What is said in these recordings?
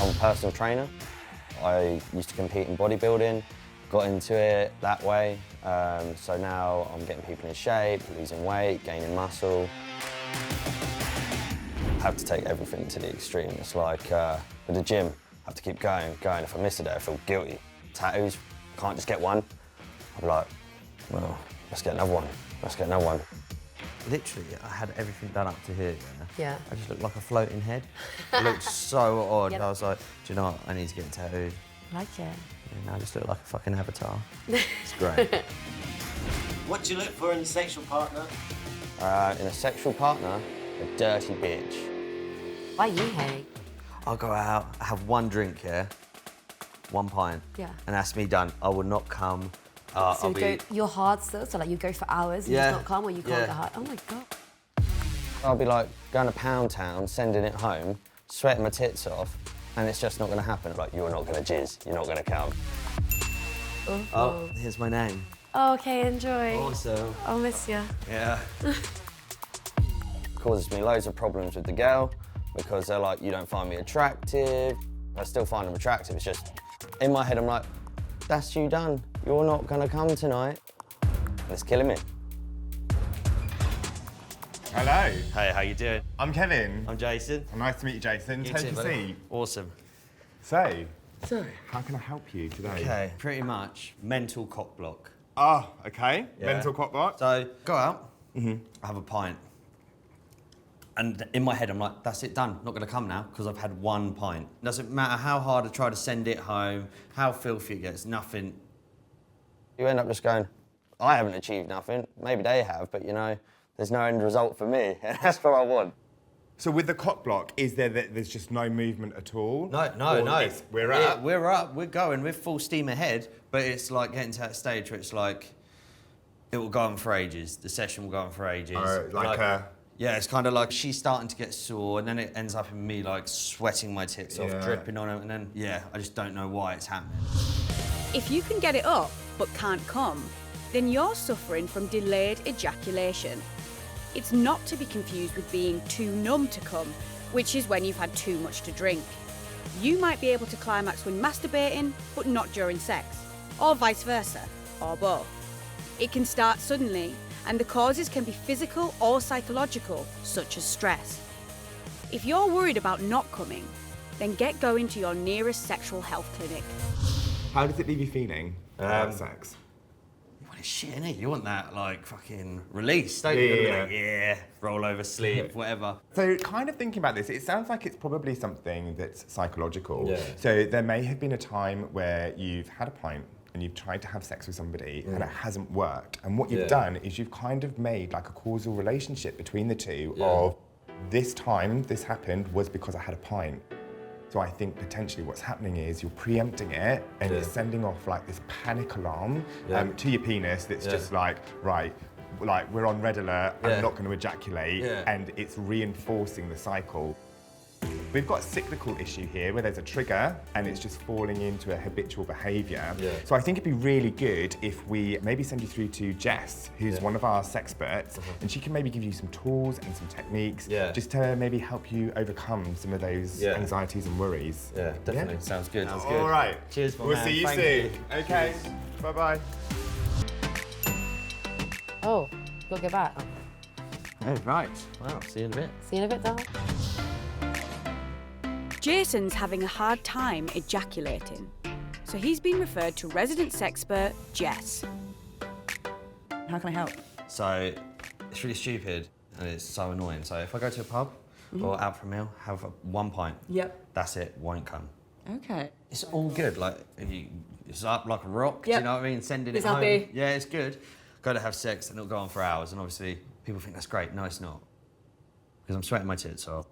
I'm a personal trainer. I used to compete in bodybuilding, got into it that way. So now I'm getting people in shape, losing weight, gaining muscle. I have to take everything to the extreme. It's like with the gym, I have to keep going. If I miss a day, I feel guilty. Tattoos, can't just get one. I'm like, well, let's get another one. Literally, I had everything done up to here. Yeah. I just looked like a floating head. It looked so odd. Yep. I was like, do you know what? I need to get tattooed. I like it. And I just look like a fucking avatar. It's great. What do you look for in a sexual partner? In a sexual partner, a dirty bitch. Why you, Harry? I'll go out, I have one drink here, 1 pint. Yeah. And that's me done. I will not come. So I'll be... you're hard still, so like you go for hours and Yeah. just not come, or you can't Yeah. get hard. Oh my God. I'll be like going to Pound Town, sending it home, sweating my tits off, and it's just not going to happen. Like, you're not going to jizz, you're not going to come. Oh, here's my name. Oh, okay, enjoy. Awesome. I'll miss you. Yeah. Causes me loads of problems with the girl because they're like, you don't find me attractive. I still find them attractive. It's just, in my head, I'm like, that's you done. You're not going to come tonight. And it's killing me. Hello. Hey, how you doing? I'm Kevin. I'm Jason. Nice to meet you, Jason. You Take too, a buddy. seat. Awesome. So, how can I help you today? Okay, pretty much mental cock block. Oh, okay. Yeah. Mental cock block. So, go out, have a pint. And in my head, I'm like, that's it, done. Not gonna come now, because I've had 1 pint. Doesn't matter how hard I try to send it home, how filthy it gets, nothing. You end up just going, I haven't achieved nothing. Maybe they have, but you know, there's no end result for me, and that's what I want. So with the cock block, is there's just no movement at all? No. Or we're up. We're up, we're going, we're full steam ahead, but it's like getting to that stage where it's like, it will go on for ages. The session will go on for ages. Yeah, it's kind of like she's starting to get sore, and then it ends up in me like sweating my tits off, Yeah. dripping on them, and then, yeah, I just don't know why it's happening. If you can get it up but can't come, then you're suffering from delayed ejaculation. It's not to be confused with being too numb to come, which is when you've had too much to drink. You might be able to climax when masturbating, but not during sex, or vice versa, or both. It can start suddenly, and the causes can be physical or psychological, such as stress. If you're worried about not coming, then get going to your nearest sexual health clinic. How does it leave you feeling about sex? Well, it's shit, innit? You want that, like, fucking release, don't you? Yeah. Like, yeah, roll over, sleep, whatever. So kind of thinking about this, it sounds like it's probably something that's psychological. Yeah. So there may have been a time where you've had a pint and you've tried to have sex with somebody and it hasn't worked. And what you've done is you've kind of made like a causal relationship between the two of this time this happened was because I had a pint. So I think potentially what's happening is you're preempting it and it's sending off like this panic alarm to your penis that's just like, right, like we're on red alert, I'm not going to ejaculate, and it's reinforcing the cycle. We've got a cyclical issue here where there's a trigger and it's just falling into a habitual behaviour. So I think it'd be really good if we maybe send you through to Jess, who's one of our sexperts, and she can maybe give you some tools and some techniques just to maybe help you overcome some of those anxieties and worries. Yeah, definitely. Sounds good. Sounds good. All right. Cheers, my We'll man. see you Thank soon. you. Okay. Bye-bye. Oh, gotta go back. Oh, right. Well, see you in a bit. See you in a bit, darling. Jason's having a hard time ejaculating, so he's been referred to resident sexpert Jess. How can I help? So, it's really stupid and it's so annoying. So if I go to a pub or out for a meal, have 1 pint. Yep. That's it, won't come. Okay. It's all good, like, it's up like a rock, do you know what I mean? Sending it It's home. happy. Yeah, it's good. Go to have sex and it'll go on for hours, and obviously people think that's great. No, it's not. Because I'm sweating my tits off.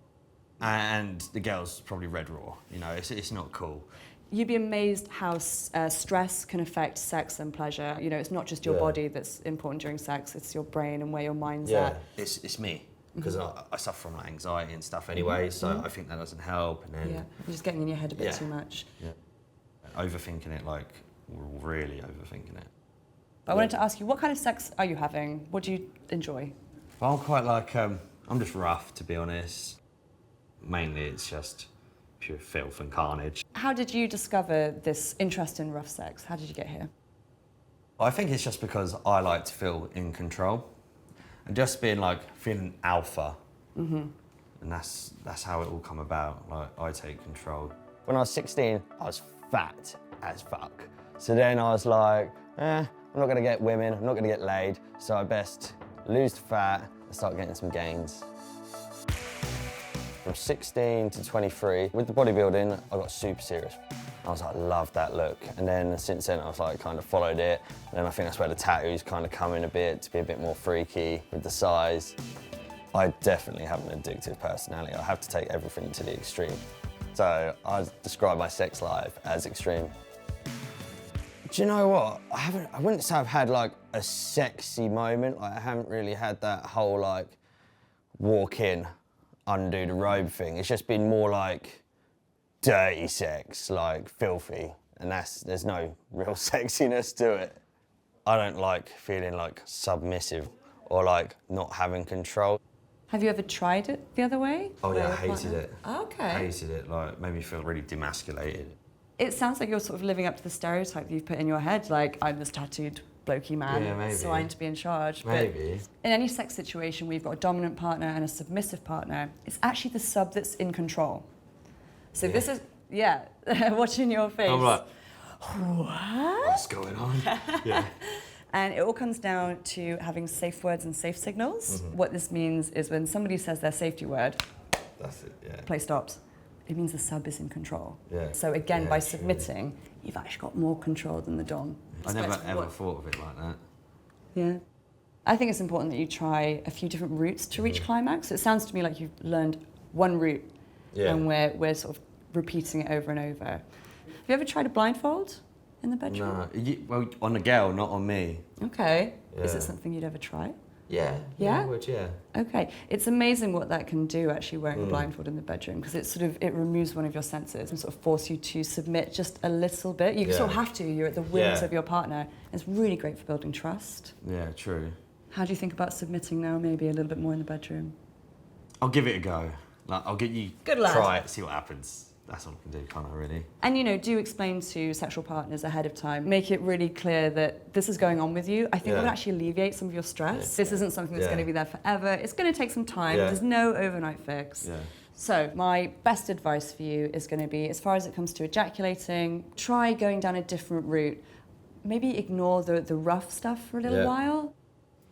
And the girl's probably red raw, you know, it's not cool. You'd be amazed how stress can affect sex and pleasure. You know, it's not just your body that's important during sex, it's your brain and where your mind's at. It's me, because I suffer from like, anxiety and stuff anyway, so I think that doesn't help. And then Yeah, you're just getting in your head a bit too much. Yeah. Overthinking it, like, really overthinking it. But I wanted to ask you, what kind of sex are you having? What do you enjoy? I'm quite like, I'm just rough, to be honest. Mainly it's just pure filth and carnage. How did you discover this interest in rough sex? How did you get here? I think it's just because I like to feel in control. And just being like, feeling alpha. And that's how it all come about. Like, I take control. When I was 16, I was fat as fuck. So then I was like, I'm not gonna get women, I'm not gonna get laid, so I best lose the fat and start getting some gains. From 16 to 23, with the bodybuilding, I got super serious. I was like, love that look. And then since then, I was like, kind of followed it. And then I think that's where the tattoos kind of come in a bit, to be a bit more freaky with the size. I definitely have an addictive personality. I have to take everything to the extreme. So I describe my sex life as extreme. Do you know what? I wouldn't say I've had like a sexy moment. Like, I haven't really had that whole like walk in, undo the robe thing. It's just been more like dirty sex, like filthy, and there's no real sexiness to it. I don't like feeling like submissive or like not having control. Have you ever tried it the other way? Oh yeah, I With your hated partner? it. Okay. Hated it, like, made me feel really demasculated. It sounds like you're sort of living up to the stereotype you've put in your head, like, I'm this tattooed blokey man, Yeah, maybe. so I'm to be in charge. Maybe. But in any sex situation, we've got a dominant partner and a submissive partner. It's actually the sub that's in control. So this is, watching your face. I'm like, What? what's going on? Yeah. And it all comes down to having safe words and safe signals. What this means is when somebody says their safety word, That's it, yeah. play stops. It means the sub is in control. Yeah. So again, Yeah, by true. submitting, you've actually got more control than the dom. I never Respect ever what- thought of it like that. Yeah. I think it's important that you try a few different routes to reach climax. It sounds to me like you've learned one route, Yeah. and we're sort of repeating it over and over. Have you ever tried a blindfold in the bedroom? No, well, on a girl, not on me. Okay. Is Yeah. it something you'd ever try? Yeah. Yeah? I would, yeah. Okay. It's amazing what that can do, actually, wearing a blindfold in the bedroom, because it removes one of your senses and sort of force you to submit just a little bit. You sort of have to. You're at the whims Yeah. of your partner. It's really great for building trust. Yeah, true. How do you think about submitting now, maybe a little bit more in the bedroom? I'll give it a go. Like, I'll get you, Good lad. try it, see what happens. That's all I can do, can't I, really? And, do explain to sexual partners ahead of time. Make it really clear that this is going on with you. I think it will Yeah. actually alleviate some of your stress. This isn't something that's Yeah. going to be there forever. It's going to take some time. Yeah. There's no overnight fix. Yeah. So my best advice for you is going to be, as far as it comes to ejaculating, try going down a different route. Maybe ignore the rough stuff for a little Yeah. while.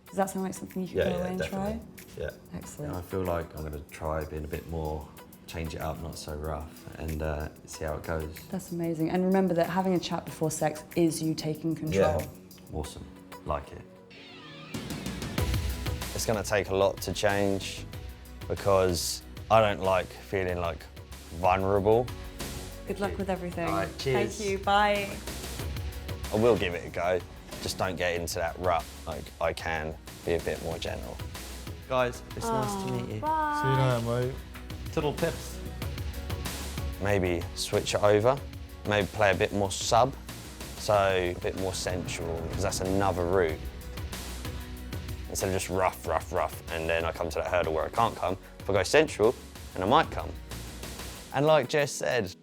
Does that sound like something you could go away and try? Yeah. Excellent. I feel like I'm going to try being a bit more, change it up, not so rough, and see how it goes. That's amazing. And remember that having a chat before sex is you taking control. Awesome. Like it. It's gonna take a lot to change because I don't like feeling like vulnerable. Good luck with everything. All right, cheers. Thank you. Bye. I will give it a go, just don't get into that rut. Like, I can be a bit more gentle. Guys, it's nice to meet you. See you later, mate. Toodle pips. Maybe switch it over, maybe play a bit more sub, so a bit more sensual, because that's another route. Instead of just rough, and then I come to that hurdle where I can't come, if I go sensual, and I might come. And like Jess said,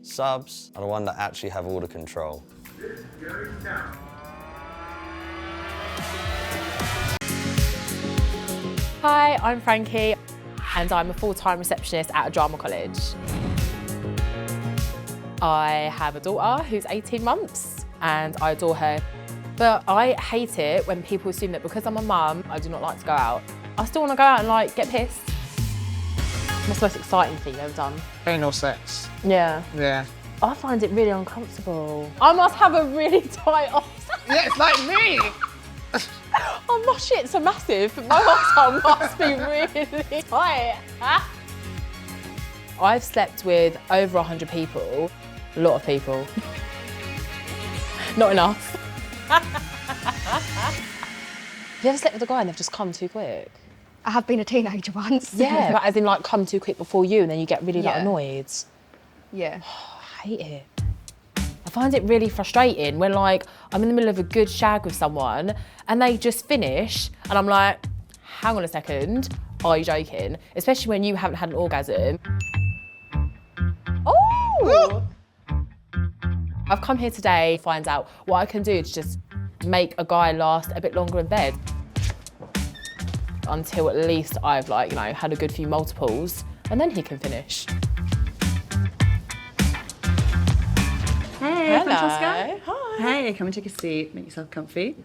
subs are the one that actually have all the control. Hi, I'm Frankie, and I'm a full-time receptionist at a drama college. I have a daughter who's 18 months, and I adore her. But I hate it when people assume that because I'm a mum, I do not like to go out. I still want to go out and get pissed. What's the most exciting thing you've ever done? Anal sex. Yeah. Yeah. I find it really uncomfortable. I must have a really tight arse. Yeah, it's like me. Oh, my shit's so massive, but my arsehole must be really tight. I've slept with over 100 people. A lot of people. Not enough. Have you ever slept with a guy and they've just come too quick? I have been a teenager once. Yeah, but as in come too quick before you and then you get really Yeah. annoyed. Yeah. I hate it. I find it really frustrating when I'm in the middle of a good shag with someone and they just finish and I'm like, hang on a second, are you joking? Especially when you haven't had an orgasm. Ooh. I've come here today to find out what I can do to just make a guy last a bit longer in bed. Until at least I've like, you know, had a good few multiples, and then he can finish. Hey, Hello. Francesca. Hi. Hey, come and take a seat. Make yourself comfy.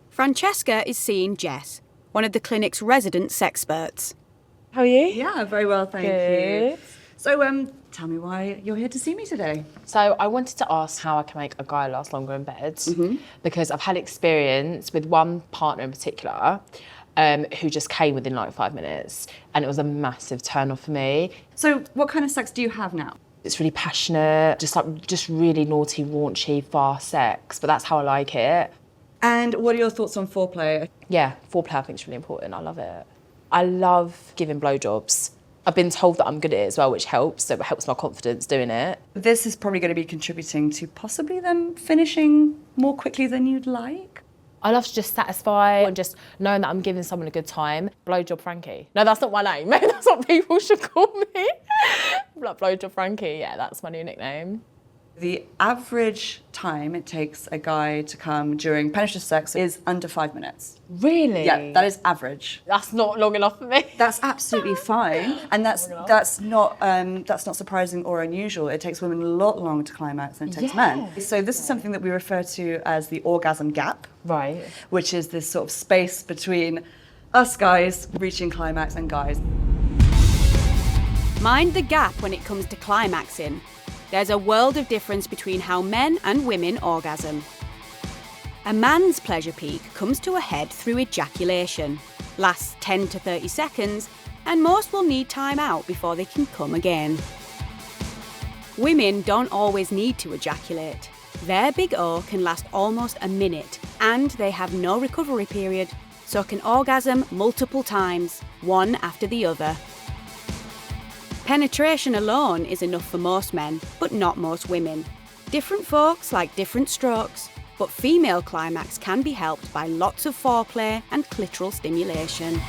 Francesca is seeing Jess, one of the clinic's resident sexperts. How are you? Yeah, very well, thank you. So, tell me why you're here to see me today. So I wanted to ask how I can make a guy last longer in bed, because I've had experience with one partner in particular who just came within like 5 minutes, and it was a massive turn off for me. So, what kind of sex do you have now? It's really passionate, just really naughty, raunchy, fast sex, but that's how I like it. And what are your thoughts on foreplay? Yeah, foreplay I think is really important. I love it. I love giving blowjobs. I've been told that I'm good at it as well, which helps. So it helps my confidence doing it. This is probably going to be contributing to possibly them finishing more quickly than you'd like. I love to just satisfy and just knowing that I'm giving someone a good time. Blowjob Frankie. No, that's not my name. Maybe that's what people should call me. Like Blowjob Frankie, yeah, that's my new nickname. The average time it takes a guy to come during penetrative sex is under 5 minutes. Really? Yeah, that is average. That's not long enough for me. That's absolutely fine, and that's not surprising or unusual. It takes women a lot longer to climax than it takes men. So this is something that we refer to as the orgasm gap, Right. which is this sort of space between us guys reaching climax and guys. Mind the gap when it comes to climaxing. There's a world of difference between how men and women orgasm. A man's pleasure peak comes to a head through ejaculation, lasts 10 to 30 seconds, and most will need time out before they can come again. Women don't always need to ejaculate. Their big O can last almost a minute, and they have no recovery period, so can orgasm multiple times, one after the other. Penetration alone is enough for most men, but not most women. Different folks like different strokes, but female climax can be helped by lots of foreplay and clitoral stimulation.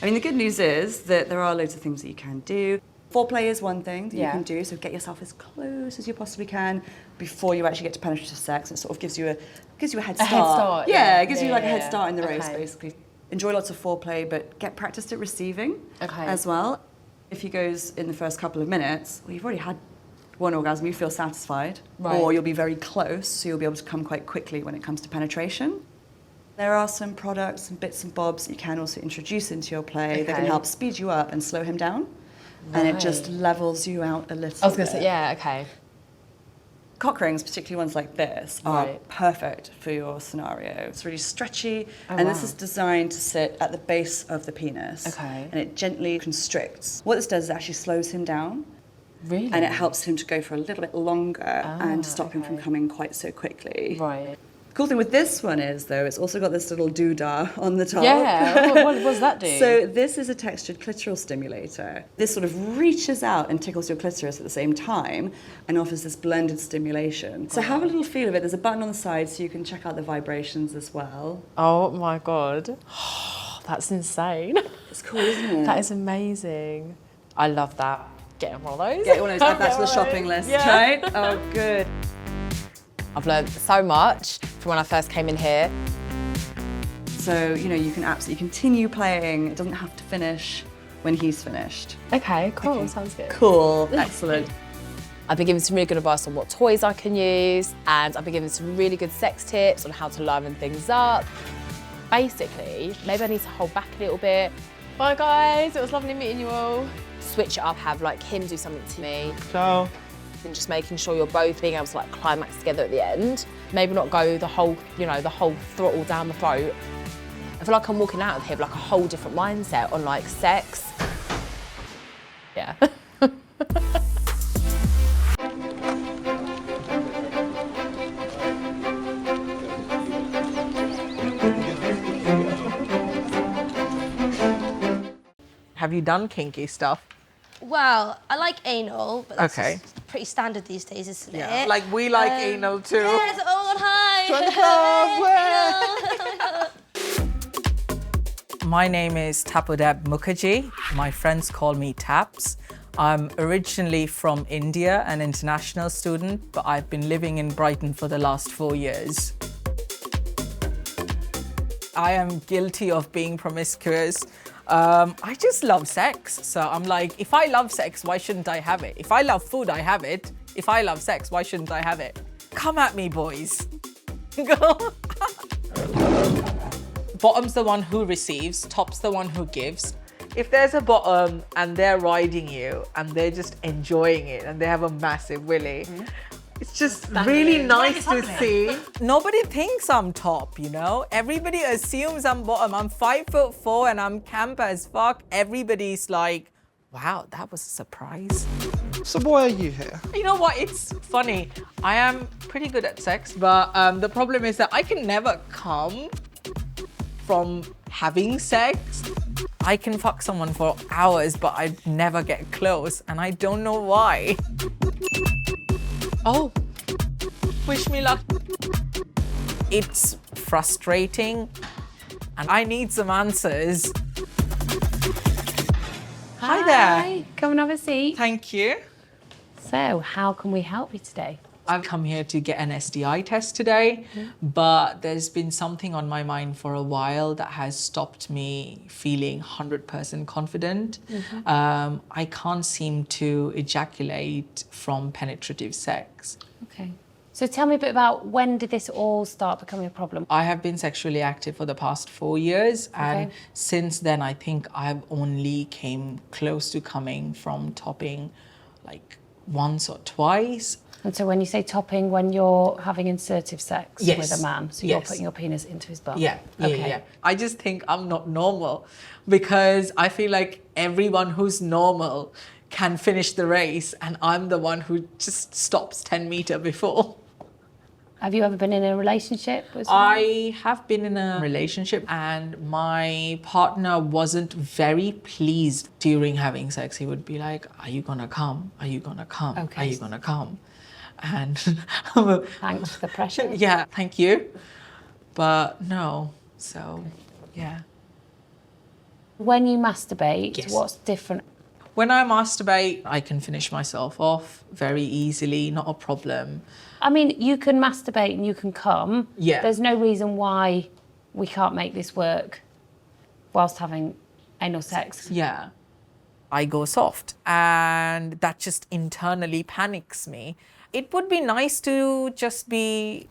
I mean, the good news is that there are loads of things that you can do. Foreplay is one thing that you can do, so get yourself as close as you possibly can before you actually get to penetrative sex. It sort of gives you a head start. A head start, Yeah, it gives you like a head yeah. start in the race, Okay. basically. Enjoy lots of foreplay, but get practiced at receiving Okay. as well. If he goes in the first couple of minutes, well, you've already had one orgasm, you feel satisfied, Right. or you'll be very close, so you'll be able to come quite quickly when it comes to penetration. There are some products and bits and bobs that you can also introduce into your play that can Okay. help speed you up and slow him down. And it just levels you out a little I was going to bit. say, yeah, okay. Cock rings, particularly ones like this, are Right. perfect for your scenario. It's really stretchy, Oh, and this wow. is designed to sit at the base of the penis. Okay. And it gently constricts. What this does is actually slows him down, Really? and it helps him to go for a little bit longer and to stop him from coming quite so quickly. Right. The cool thing with this one is, though, it's also got this little doodah on the top. Yeah, what does that do? So this is a textured clitoral stimulator. This sort of reaches out and tickles your clitoris at the same time and offers this blended stimulation. So have a little feel of it. There's a button on the side so you can check out the vibrations as well. Oh my God. That's insane. It's cool, isn't it? That is amazing. I love that. Get one of those. Get one of those, add that to the shopping list, right? Oh, good. I've learned so much from when I first came in here. So, you know, you can absolutely continue playing. It doesn't have to finish when he's finished. Okay, cool. Sounds good. Cool, excellent. I've been given some really good advice on what toys I can use, and I've been given some really good sex tips on how to liven things up. Basically, maybe I need to hold back a little bit. Bye guys, it was lovely meeting you all. Switch it up, have like him do something to me. Ciao. And just making sure you're both being able to like climax together at the end. Maybe not go the whole, you know, the whole throttle down the throat. I feel like I'm walking out of here with like a whole different mindset on like sex. Yeah. Have you done kinky stuff? Well, I like anal, but that's Okay. just pretty standard these days, isn't Yeah. it? Like we like anal too. Yes, oh, hi. Join the club, My name is Tapodeb Mukherjee. My friends call me Taps. I'm originally from India, an international student, but I've been living in Brighton for the last 4 years. I am guilty of being promiscuous. I just love sex. So I'm like, if I love sex, why shouldn't I have it? If I love food, I have it. If I love sex, why shouldn't I have it? Come at me, boys. Go. Bottom's the one who receives, top's the one who gives. If there's a bottom and they're riding you and they're just enjoying it and they have a massive willy, it's just really nice to see. Nobody thinks I'm top, you know? Everybody assumes I'm bottom. I'm 5'4" and I'm camp as fuck. Everybody's like, wow, that was a surprise. So why are you here? You know what? It's funny. I am pretty good at sex, but the problem is that I can never come from having sex. I can fuck someone for hours, but I never get close, and I don't know why. Oh, wish me luck. It's frustrating, and I need some answers. Hi there. Come and have a seat. Thank you. So, how can we help you today? I've come here to get an STI test today, but there's been something on my mind for a while that has stopped me feeling 100% confident. I can't seem to ejaculate from penetrative sex. Okay. So tell me a bit about when did this all start becoming a problem? I have been sexually active for the past 4 years, and since then I think I've only came close to coming from topping like once or twice. And so when you say topping, when you're having insertive sex Yes. with a man, so you're putting your penis into his bum? Yeah. Okay. I just think I'm not normal because I feel like everyone who's normal can finish the race and I'm the one who just stops 10 meters before. Have you ever been in a relationship with someone? I have been in a relationship and my partner wasn't very pleased during having sex. He would be like, are you gonna come? Are you gonna come? Okay. Are you gonna come? And Thanks for the pressure. yeah, thank you. But no, so yeah. When you masturbate, Yes. what's different? When I masturbate, I can finish myself off very easily, not a problem. I mean, you can masturbate and you can come. Yeah. There's no reason why we can't make this work whilst having anal sex. Yeah. I go soft and that just internally panics me. It would be nice to just be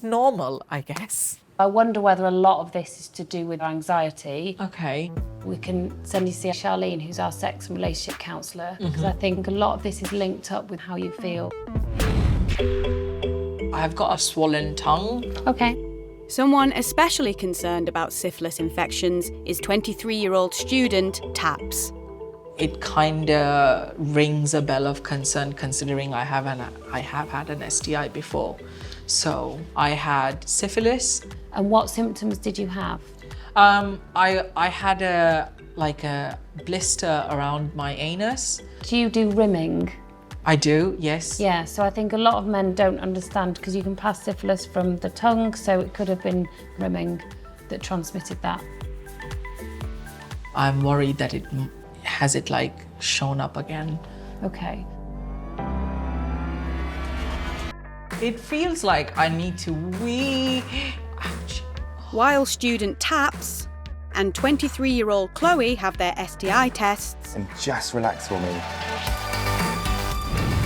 normal, I guess. I wonder whether a lot of this is to do with anxiety. Okay. We can send you to see Charlene, who's our sex and relationship counsellor, because I think a lot of this is linked up with how you feel. I've got a swollen tongue. Okay. Someone especially concerned about syphilis infections is 23-year-old student Taps. It kind of rings a bell of concern considering I have had an STI before. So I had syphilis. And what symptoms did you have? I had a blister around my anus. Do you do rimming? I do, yes. Yeah, so I think a lot of men don't understand because you can pass syphilis from the tongue, so it could have been rimming that transmitted that. I'm worried that it has shown up again. Okay. It feels like I need to wee. Ouch. While student Taps and 23-year-old Chloe have their STI tests. And just relax for me.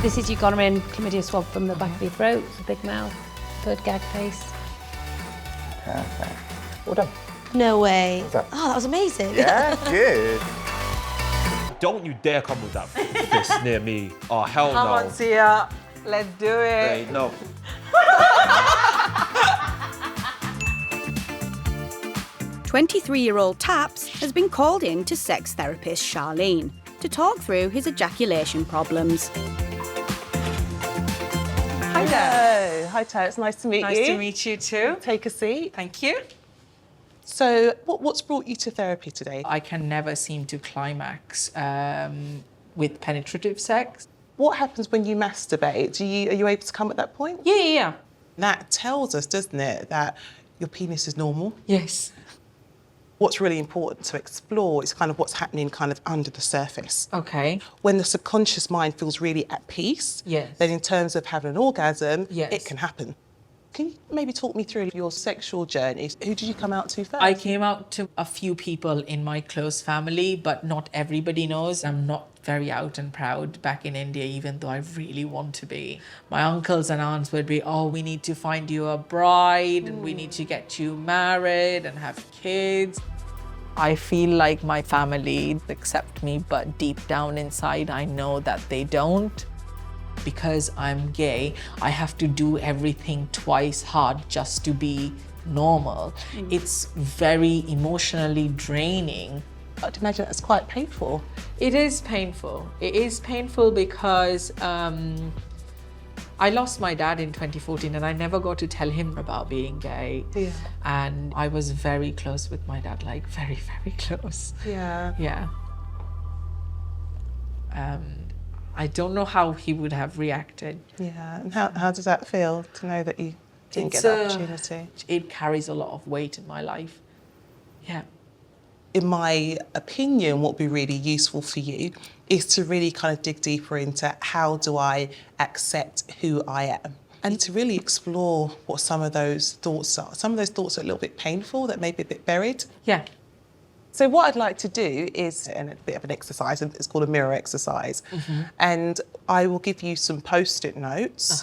This is your gonorrhea chlamydia swab from the back of your throat, the big mouth, third gag face. Perfect. Well done. No way. What's that? Oh, that was amazing. Yeah, good. Don't you dare come with that fist near me. Oh, hell Come no. on, Sia. Let's do it. Hey, no. 23-year-old Taps has been called in to sex therapist Charlene to talk through his ejaculation problems. Hi there. Hello. Hi, Tara. It's nice to meet you. Nice to meet you too. Take a seat. Thank you. So, what's brought you to therapy today? I can never seem to climax with penetrative sex. What happens when you masturbate? Are you able to come at that point? Yeah. That tells us, doesn't it, that your penis is normal? Yes. What's really important to explore is kind of what's happening kind of under the surface. Okay. When the subconscious mind feels really at peace, Yes. then in terms of having an orgasm, Yes. it can happen. Can you maybe talk me through your sexual journey? Who did you come out to first? I came out to a few people in my close family, but not everybody knows. I'm not very out and proud back in India, even though I really want to be. My uncles and aunts would be, oh, we need to find you a bride and we need to get you married and have kids. I feel like my family accept me, but deep down inside, I know that they don't. Because I'm gay, I have to do everything twice hard just to be normal. It's very emotionally draining. I'd imagine that's quite painful. It is painful. It is painful because I lost my dad in 2014 and I never got to tell him about being gay. Yeah. And I was very close with my dad, like very, very close. Yeah. Yeah. I don't know how he would have reacted. Yeah, and how does that feel to know that you didn't get the opportunity? It carries a lot of weight in my life. Yeah. In my opinion, what would be really useful for you is to really kind of dig deeper into how do I accept who I am? And to really explore what some of those thoughts are. Some of those thoughts are a little bit painful, that may be a bit buried. Yeah. So what I'd like to do is a bit of an exercise, and it's called a mirror exercise. And I will give you some post-it notes.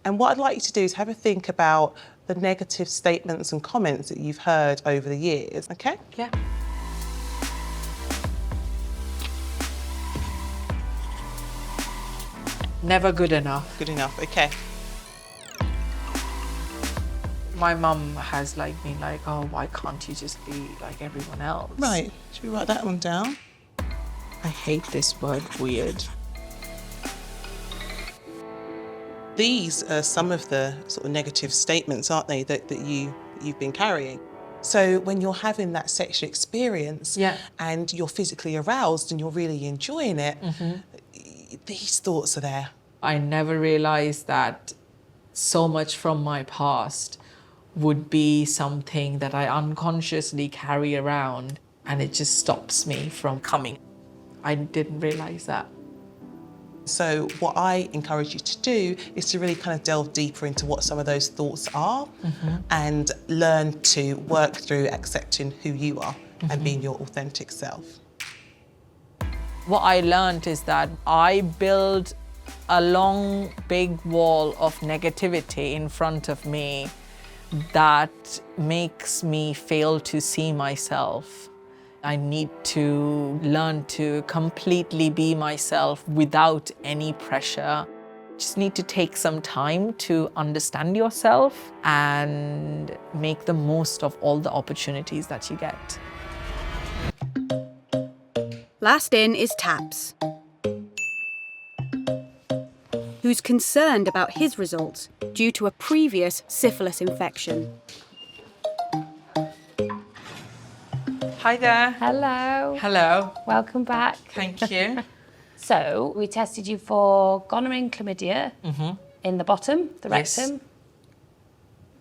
And what I'd like you to do is have a think about the negative statements and comments that you've heard over the years, okay? Yeah. Never good enough. Good enough, okay. My mum has been like, oh, why can't you just be like everyone else? Right, should we write that one down? I hate this word, weird. These are some of the sort of negative statements, aren't they, that you've been carrying. So when you're having that sexual experience and you're physically aroused and you're really enjoying it, these thoughts are there. I never realized that so much from my past would be something that I unconsciously carry around and it just stops me from coming. I didn't realize that. So what I encourage you to do is to really kind of delve deeper into what some of those thoughts are and learn to work through accepting who you are and being your authentic self. What I learned is that I build a long, big wall of negativity in front of me that makes me fail to see myself. I need to learn to completely be myself without any pressure. Just need to take some time to understand yourself and make the most of all the opportunities that you get. Last in is Taps, who's concerned about his results due to a previous syphilis infection. Hi there. Hello. Hello. Welcome back. Thank you. So we tested you for gonorrhea and chlamydia in the bottom, the rectum.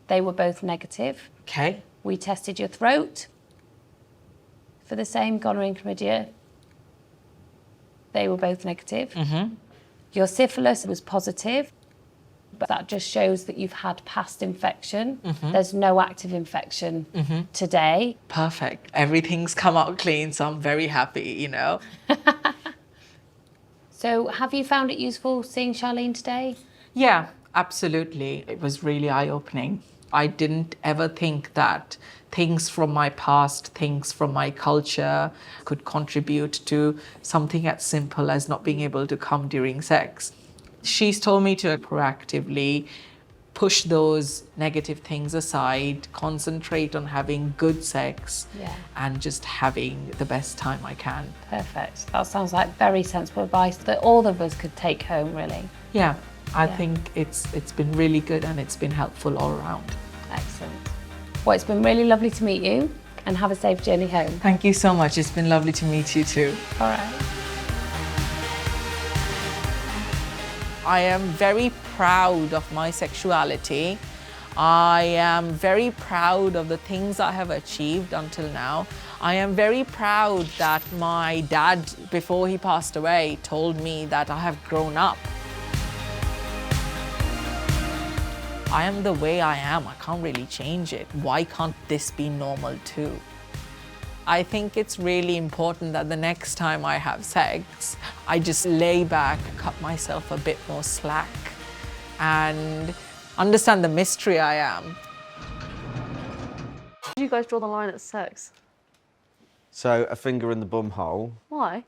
They were both negative. Okay. We tested your throat for the same gonorrhea and chlamydia. They were both negative. Your syphilis was positive, but that just shows that you've had past infection. There's no active infection today. Perfect. Everything's come out clean, so I'm very happy, you know. So have you found it useful seeing Charlene today? Yeah, absolutely. It was really eye-opening. I didn't ever think that things from my past, things from my culture could contribute to something as simple as not being able to come during sex. She's told me to proactively push those negative things aside, concentrate on having good sex and just having the best time I can. Perfect. That sounds like very sensible advice that all of us could take home, really. Yeah, I think it's been really good and it's been helpful all around. Excellent. Well, it's been really lovely to meet you and have a safe journey home. Thank you so much. It's been lovely to meet you too. All right. I am very proud of my sexuality. I am very proud of the things I have achieved until now. I am very proud that my dad, before he passed away, told me that I have grown up. I am the way I am. I can't really change it. Why can't this be normal too? I think it's really important that the next time I have sex, I just lay back, cut myself a bit more slack, and understand the mystery I am. Where do you guys draw the line at sex? So, a finger in the bum hole. Why?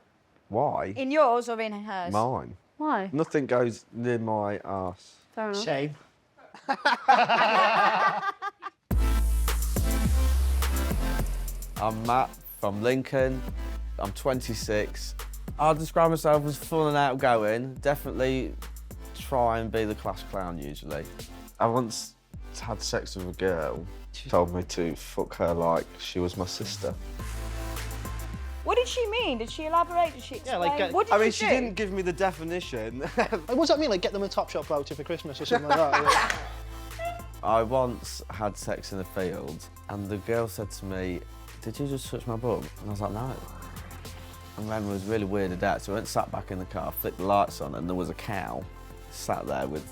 Why? In yours or in hers? Mine. Why? Nothing goes near my arse. Fair enough. Shame. I'm Matt from Lincoln. I'm 26. I'll describe myself as fun and outgoing. Definitely try and be the class clown usually. I once had sex with a girl. She told me to fuck her like she was my sister. What did she mean? Did she elaborate? Did she explain? Yeah, like, what did I mean, you she do? didn't give me the definition. What does that mean? Like, get them a Topshop voucher for Christmas or something like that? I once had sex in a field and the girl said to me, "Did you just touch my bum?" And I was like, "No." And Ren was really weirded out, so I went sat back in the car, flicked the lights on, and there was a cow sat there with,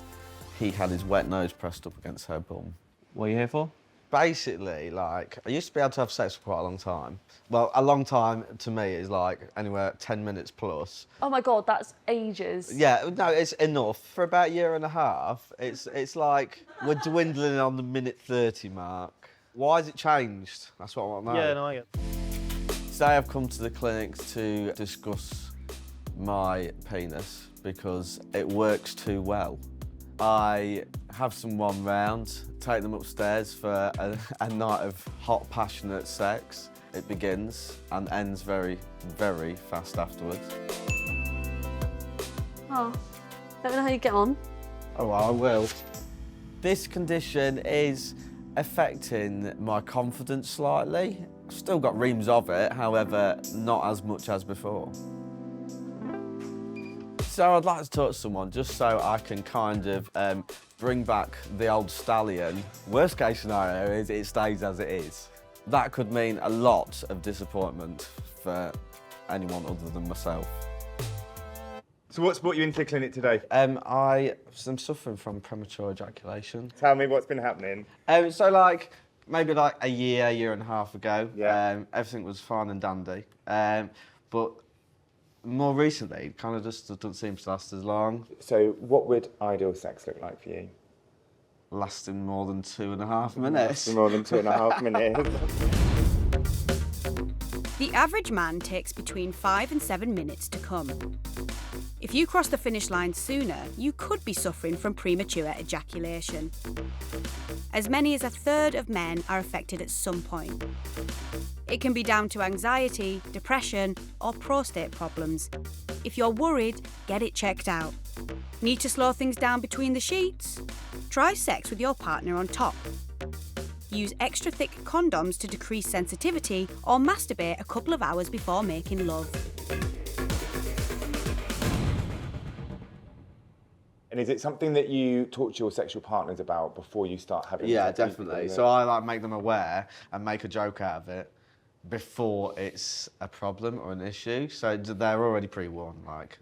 he had his wet nose pressed up against her bum. What are you here for? Basically, like, I used to be able to have sex for quite a long time. Well, a long time to me is like anywhere 10 minutes plus. Oh my God, that's ages. Yeah, no, it's enough. For about a year and a half, it's like we're dwindling on the minute 30 mark. Why has it changed? That's what I want to know. Yeah, no, I get it. Today I've come to the clinic to discuss my penis because it works too well. I have someone round, take them upstairs for a night of hot, passionate sex. It begins and ends very, very fast afterwards. Oh, let me know how you get on. Oh, well, I will. This condition is affecting my confidence slightly. I've still got reams of it, however, not as much as before. So I'd like to talk to someone just so I can kind of bring back the old stallion. Worst case scenario is it stays as it is. That could mean a lot of disappointment for anyone other than myself. So what's brought you into the clinic today? I am suffering from premature ejaculation. Tell me what's been happening. So like, maybe like a year and a half ago, Yeah. everything was fine and dandy. But more recently, it kind of just doesn't seem to last as long. So what would ideal sex look like for you? Lasting more than 2.5 minutes. Lasting more than 2.5 minutes. The average man takes between 5 and 7 minutes to come. If you cross the finish line sooner, you could be suffering from premature ejaculation. As many as a third of men are affected at some point. It can be down to anxiety, depression, or prostate problems. If you're worried, get it checked out. Need to slow things down between the sheets? Try sex with your partner on top. Use extra thick condoms to decrease sensitivity or masturbate a couple of hours before making love. And is it something that you talk to your sexual partners about before you start having Yeah, sex? definitely. So I like make them aware and make a joke out of it before it's a problem or an issue. So they're already pre-warned. Like,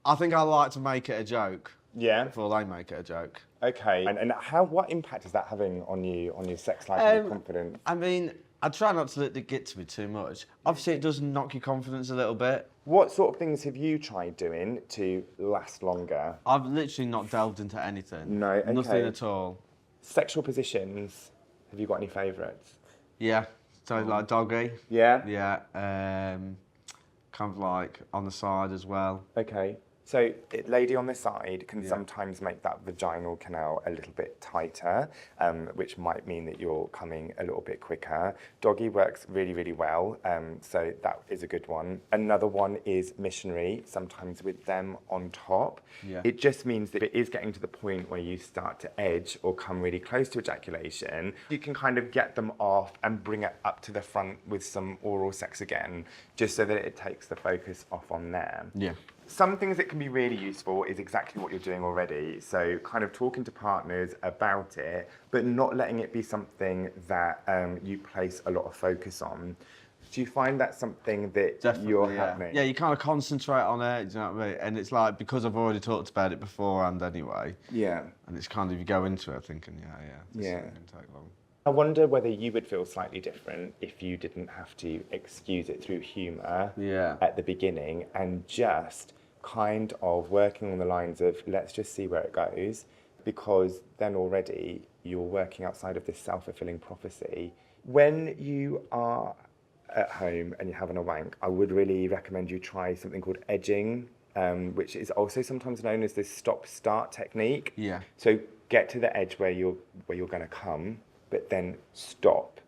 I think I like to make it a joke. Yeah. Before they make it a joke. Okay. And what impact is that having on you, on your sex life and your confidence? I mean, I try not to let it get to me too much. Obviously, it does knock your confidence a little bit. What sort of things have you tried doing to last longer? I've literally not delved into anything. No, okay. Nothing at all. Sexual positions, have you got any favourites? Yeah, so like doggy. Yeah? Yeah, kind of like on the side as well. Okay. So, lady on the side can sometimes make that vaginal canal a little bit tighter, which might mean that you're coming a little bit quicker. Doggy works really, really well, so that is a good one. Another one is missionary, sometimes with them on top. Yeah. It just means that it is getting to the point where you start to edge or come really close to ejaculation. You can kind of get them off and bring it up to the front with some oral sex again, just so that it takes the focus off on there. Yeah. Some things that can be really useful is exactly what you're doing already. So kind of talking to partners about it, but not letting it be something that you place a lot of focus on. Do you find that's something that you're happening? Yeah, you kind of concentrate on it, do you know what I mean? And it's like, because I've already talked about it beforehand anyway. Yeah. And it's kind of, you go into it thinking, this Yeah. isn't going to take long. I wonder whether you would feel slightly different if you didn't have to excuse it through humour at the beginning and just kind of working on the lines of let's just see where it goes, because then already you're working outside of this self-fulfilling prophecy. When you are at home and you're having a wank, I would really recommend you try something called edging, which is also sometimes known as this stop-start technique. Yeah. So get to the edge where you're going to come, but then stop.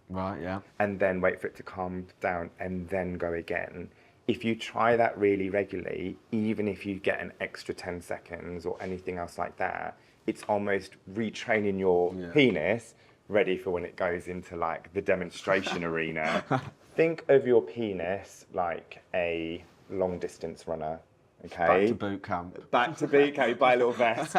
Right, yeah. And then wait for it to calm down and then go again. If you try that really regularly, even if you get an extra 10 seconds or anything else like that, it's almost retraining your penis ready for when it goes into like the demonstration arena. Think of your penis like a long distance runner. Okay. Back to boot camp. Back to boot camp, buy a little vest.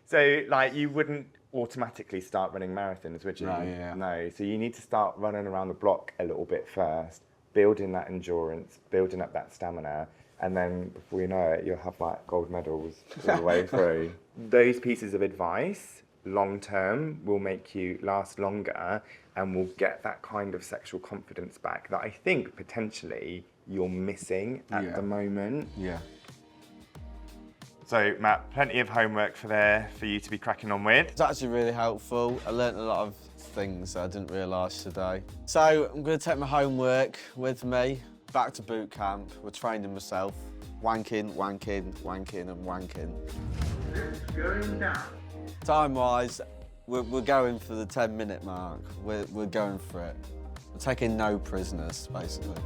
So like you wouldn't automatically start running marathons, would you? No, yeah. No, so you need to start running around the block a little bit first, building that endurance, building up that stamina, and then before you know it, you'll have like gold medals all the way through. Those pieces of advice, long term, will make you last longer and will get that kind of sexual confidence back that I think potentially you're missing at the moment. Yeah. So Matt, plenty of homework for you to be cracking on with. It's actually really helpful. I learnt a lot of things I didn't realise today. So I'm going to take my homework with me back to boot camp. We're training myself. Wanking, wanking, wanking and wanking. It's going down. Time-wise, we're going for the 10-minute mark. We're going for it. We're taking no prisoners, basically.